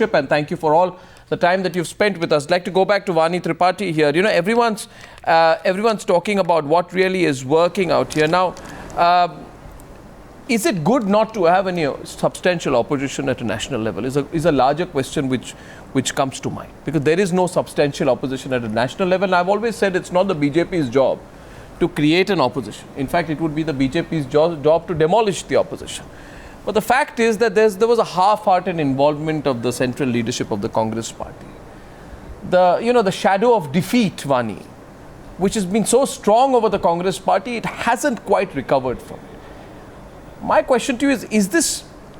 and thank you for all the time that you've spent with us. I'd like to go back to Vani Tripathi here. You know, everyone's talking about what really is working out here. Now, is it good not to have any substantial opposition at a national level? Is a larger question which comes to mind. Because there is no substantial opposition at a national level. And I've always said it's not the BJP's job to create an opposition. In fact, it would be the BJP's job to demolish the opposition. But the fact is that there was a half-hearted involvement of the central leadership of the Congress party. The shadow of defeat, Vani, which has been so strong over the Congress party, it hasn't quite recovered from it. My question to you is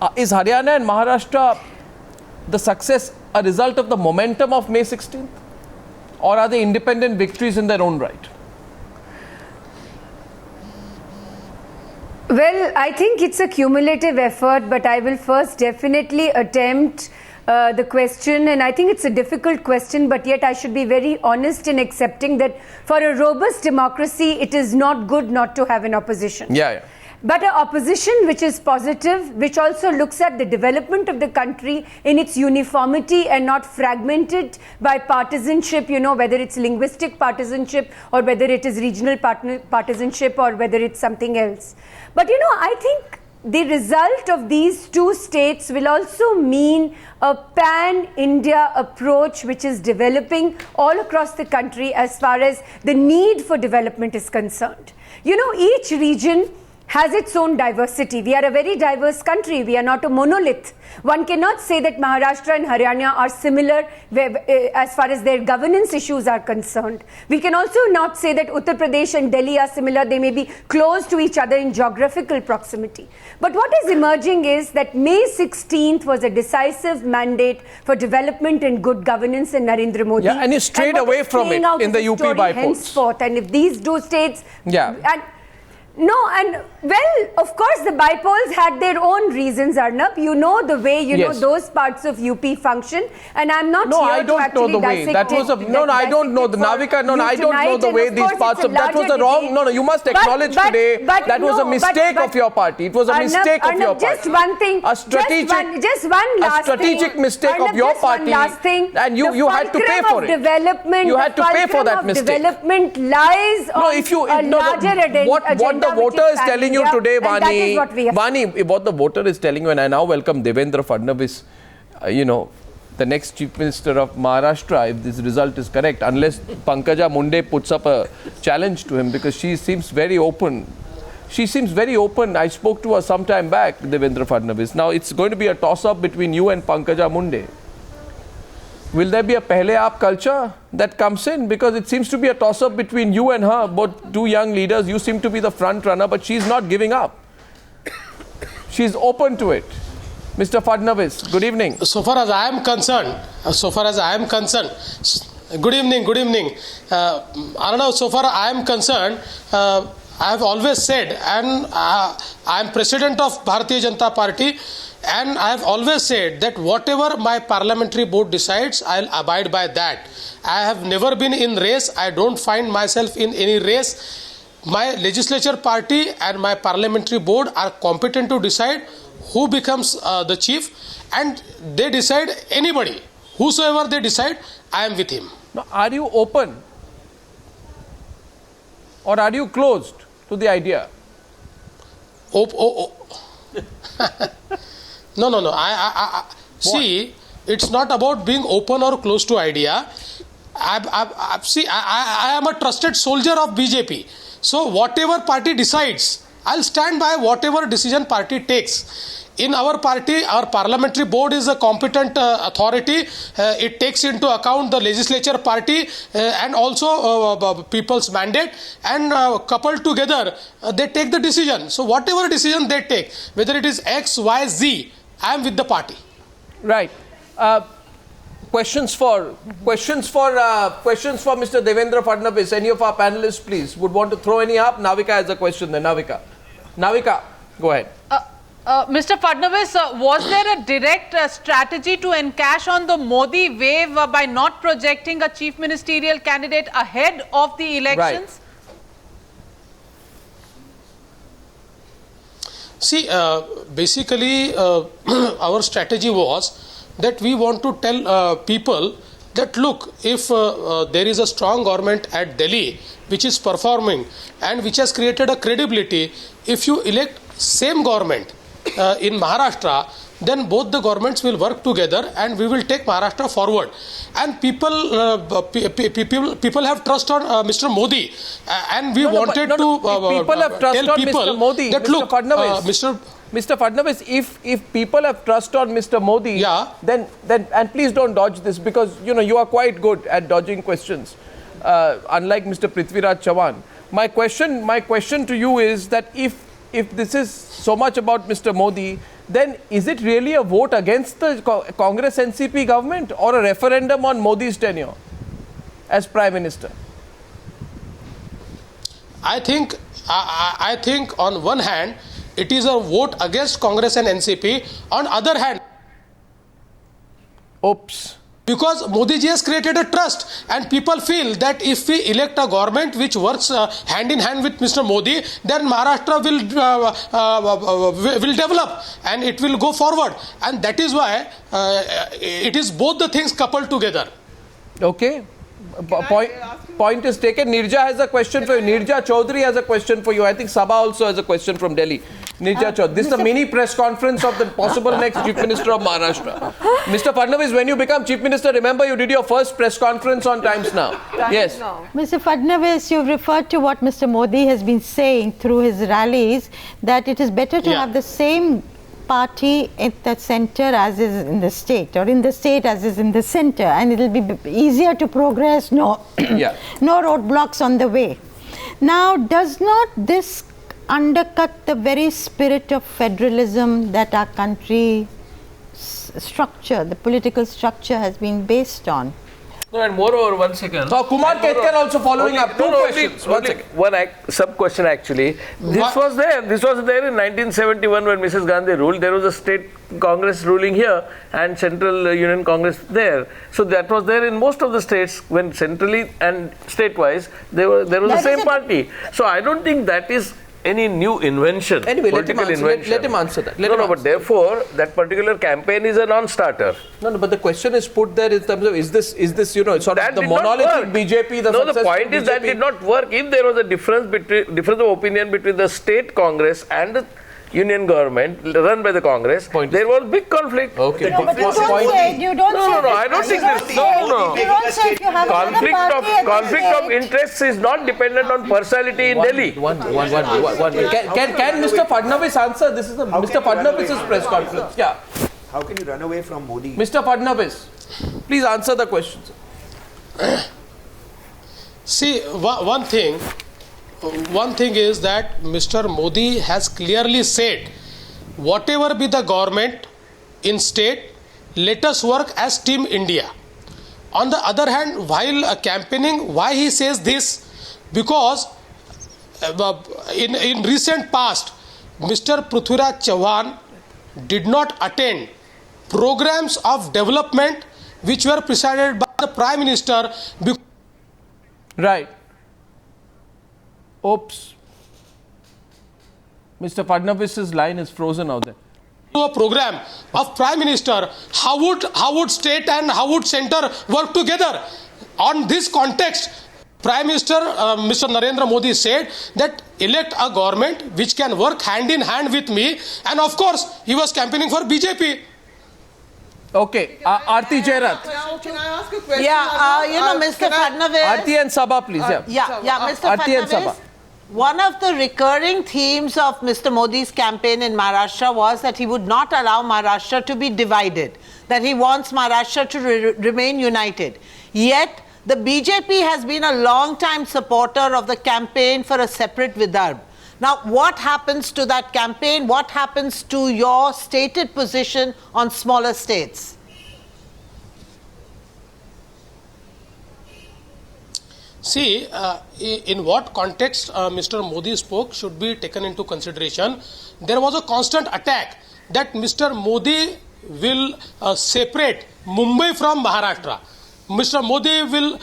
Haryana and Maharashtra, the success, a result of the momentum of May 16th? Or are they independent victories in their own right? Well, I think it's a cumulative effort, but I will first definitely attempt the question, and I think it's a difficult question, but yet I should be very honest in accepting that for a robust democracy, it is not good not to have an opposition. Yeah. But an opposition which is positive, which also looks at the development of the country in its uniformity and not fragmented by partisanship, whether it's linguistic partisanship or whether it is regional partisanship or whether it's something else. But I think the result of these two states will also mean a pan-India approach which is developing all across the country as far as the need for development is concerned. Each region has its own diversity. We are a very diverse country. We are not a monolith. One cannot say that Maharashtra and Haryana are similar as far as their governance issues are concerned. We can also not say that Uttar Pradesh and Delhi are similar. They may be close to each other in geographical proximity. But what is emerging is that May 16th was a decisive mandate for development and good governance in Narendra Modi. Yeah, and he strayed away from it in the UP by polls. Henceforth, and if these two states... Yeah. Of course, the bypolls had their own reasons, Arnab. The way, yes, those parts of UP function. And I'm not here I don't to actually know the way. That was I don't know. The Navika, I don't know the way these parts of... That was a wrong... you must acknowledge today that was a mistake of your party. It was a mistake of your party. Just one thing. A strategic... Just one last thing. A strategic mistake of your party. And you had to pay for it. You had to pay for that mistake. Development lies on a larger agenda. What the voter is telling you today, Vani, what the voter is telling you, and I now welcome Devendra Fadnavis, the next Chief Minister of Maharashtra, if this result is correct, unless Pankaja Munde puts up a challenge to him, because she seems very open. She seems very open. I spoke to her some time back, Devendra Fadnavis. Now, it's going to be a toss-up between you and Pankaja Munde. Will there be a Pehle Aap culture that comes in? Because it seems to be a toss-up between you and her, both two young leaders. You seem to be the front runner, but she's not giving up. She's open to it. Mr. Fadnavis, good evening. So far as I am concerned, good evening. Arnav, so far I am concerned, I have always said, and I am president of Bharatiya Janata Party, and I have always said that whatever my parliamentary board decides, I'll abide by that. I have never been in race. I don't find myself in any race. My legislature party and my parliamentary board are competent to decide who becomes the chief, and they decide anybody. Whosoever they decide, I am with him. Now, are you open or are you closed to the idea? No. See, it's not about being open or close to idea. I am a trusted soldier of BJP. So whatever party decides, I'll stand by whatever decision party takes. In our party, our parliamentary board is a competent authority. It takes into account the legislature party and also people's mandate, and coupled together, they take the decision. So whatever decision they take, whether it is X, Y, Z, I am with the party. Right. Questions for Mr. Devendra Fadnavis. Any of our panelists, please, would want to throw any up? Navika has a question then. Navika, go ahead. Mr. Fadnavis, was there a direct strategy to encash on the Modi wave by not projecting a chief ministerial candidate ahead of the elections? Right. See, basically, our strategy was that we want to tell people that look, if there is a strong government at Delhi which is performing and which has created a credibility, if you elect same government in Maharashtra, then both the governments will work together and we will take Maharashtra forward. And people have trust on Mr. Modi, and we wanted to people have trust tell on people Mr. Modi, that Mr. look, Fadnavis. Mr. Fadnavis, if people have trust on Mr. Modi, yeah, then and please don't dodge this, because you are quite good at dodging questions, unlike Mr. Prithviraj Chavan. My question to you is that if this is so much about Mr. Modi, then is it really a vote against the Congress NCP government or a referendum on Modi's tenure as Prime Minister? I think on one hand it is a vote against Congress and NCP. On other hand, oops. Because Modi ji has created a trust, and people feel that if we elect a government which works hand in hand with Mr. Modi, then Maharashtra will develop and it will go forward. And that is why it is both the things coupled together. Okay. Point is taken. Nirja has a question for you. Nirja Chaudhary has a question for you. I think Sabha also has a question from Delhi. Nirja Chaudhary. This is the mini press conference of the possible next Chief Minister of Maharashtra. Mr. Fadnavis, when you become Chief Minister, remember you did your first press conference on Times Now. Yes. Mr. Fadnavis, you've referred to what Mr. Modi has been saying through his rallies, that it is better to have the same party at the center as is in the state, or in the state as is in the center, and it will be easier to progress, no roadblocks on the way. Now, does not this undercut the very spirit of federalism that our country structure, the political structure, has been based on? No, and moreover, one second. So Kumar Ketkar also following up. Two questions. One sub-question actually. This was there in 1971 when Mrs. Gandhi ruled. There was a state Congress ruling here and Central Union Congress there. So that was there in most of the states when centrally and state-wise there was the same party. So I don't think that is any new invention. Anyway, let him answer that. But therefore, that particular campaign is a non-starter. No, but the question is put there in terms of is this sort of the monolithic BJP? The point is that did not work. If there was a difference of opinion between the state Congress and the Union government run by the Congress, there was big conflict. Okay. No, but you don't say. I don't think this. No. You don't say if you have Conflict of interests is not dependent on personality in Delhi. One. Can Mr. Fadnavis answer? This is Mr. Fadnavis's press conference. Yeah. How can you run away from Modi? Mr. Fadnavis, please answer the question. See, one thing is that Mr. Modi has clearly said, whatever be the government in state, let us work as Team India. On the other hand, while campaigning, why he says this? Because in recent past, Mr. Prithviraj Chavan did not attend programs of development which were presided by the Prime Minister. Right. Oops. Mr. Fadnavis's line is frozen out there. To a program of Prime Minister, how would state and how would center work together? On this context, Prime Minister Mr. Narendra Modi said that elect a government which can work hand in hand with me, and of course he was campaigning for BJP. Okay, Aarti Jairath. Can I ask a question? Mr. Fadnavis. Aarti and Sabha, please. Mr. Aarti and Fadnavis. Sabha. One of the recurring themes of Mr. Modi's campaign in Maharashtra was that he would not allow Maharashtra to be divided, that he wants Maharashtra to remain united. Yet, the BJP has been a long-time supporter of the campaign for a separate Vidarbha. Now, what happens to that campaign? What happens to your stated position on smaller states? See, in what context Mr. Modi spoke should be taken into consideration. There was a constant attack that Mr. Modi will separate Mumbai from Maharashtra. Mr. Modi will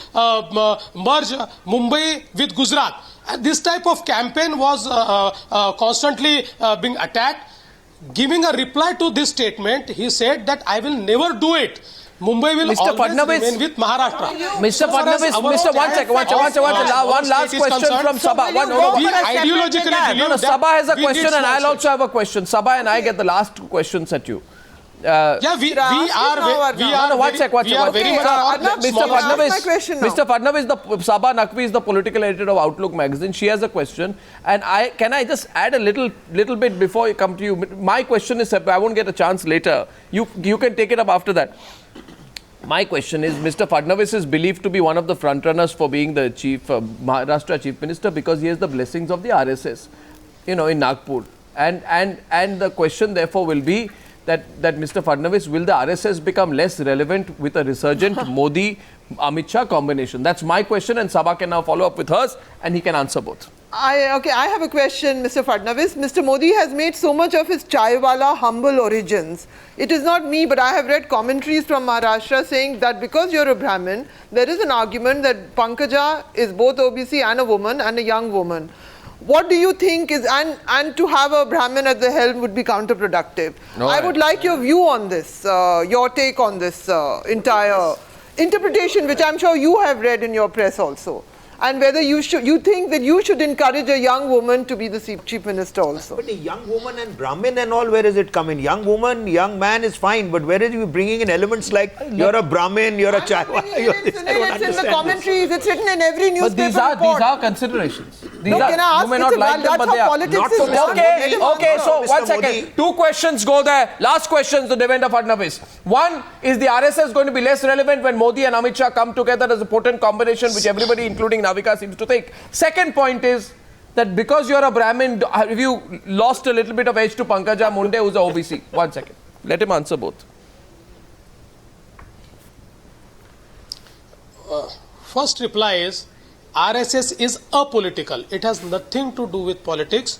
merge Mumbai with Gujarat. This type of campaign was constantly being attacked. giving a reply to this statement, he said that I will never do it. Mumbai will Mr. always Fadnavis, remain with Maharashtra. Mr. Fadnavis, Mr. One second, one last question from Sabha. We ideologically believe that Sabha has a we question did and I'll small also have a question. Sabha and I get the last two questions at you. we are very much Mr. Fadnavis, Sabha Naqvi is the political editor of Outlook magazine. She has a question, and can I just add a little bit before I come to you? My question is separate. I won't get a chance later. You can take it up after that. My question is, Mr. Fadnavis is believed to be one of the frontrunners for being the Maharashtra chief minister because he has the blessings of the RSS, in Nagpur. And the question therefore will be that Mr. Fadnavis, will the RSS become less relevant with a resurgent Modi-Amit Shah combination? That's my question, and Sabha can now follow up with hers, and he can answer both. I have a question, Mr. Fadnavis. Mr. Modi has made so much of his chaiwala humble origins. It is not me, but I have read commentaries from Maharashtra saying that because you're a Brahmin, there is an argument that Pankaja is both OBC and a woman and a young woman. What do you think is, and to have a Brahmin at the helm would be counterproductive. No, I would like your view on this, your take on this entire interpretation, which I'm sure you have read in your press also. And whether you think that you should encourage a young woman to be the chief minister also. But a young woman and Brahmin and all, where is it coming? Young woman, young man is fine, but where is you bringing in elements like you're a Brahmin, you're a Chaiwa? It's in the commentaries, it's written in every newspaper But these are considerations. Can I ask, you may not like them, but they are. Politics is Okay, so 1 second. 2 questions go there. Last questions to Devendra Fadnavis. One, is the RSS going to be less relevant when Modi and Amit Shah come together as a potent combination, which everybody, including Navika, seems to think? Second point is that because you're a Brahmin, have you lost a little bit of edge to Pankaja Munde, who's a OBC? 1 second. Let him answer both. First reply is, RSS is apolitical. It has nothing to do with politics.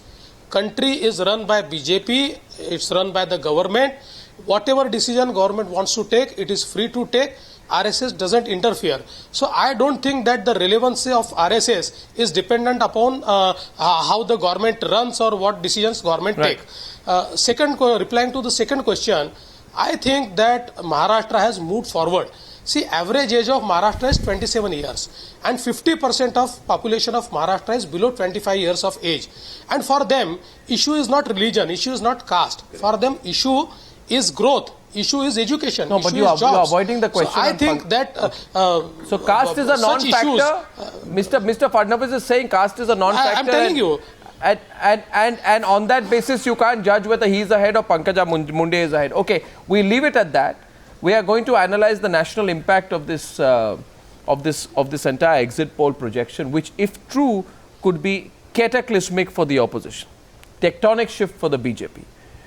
Country is run by BJP. It's run by the government. Whatever decision government wants to take, it is free to take. RSS doesn't interfere. So I don't think that the relevancy of RSS is dependent upon how the government runs or what decisions government take. Replying to the second question, I think that Maharashtra has moved forward. See, average age of Maharashtra is 27 years and 50% of population of Maharashtra is below 25 years of age. And for them, issue is not religion, issue is not caste. For them, issue is growth, issue is education, no, issue but you are avoiding the question. So I think that... so caste is a non-factor. Mr. Fadnavis is saying caste is a non-factor. I'm telling you. And on that basis, you can't judge whether he is ahead or Pankaja Munde is ahead. Okay, we leave it at that. We are going to analyze the national impact of this entire exit poll projection, which, if true, could be cataclysmic for the opposition, tectonic shift for the BJP.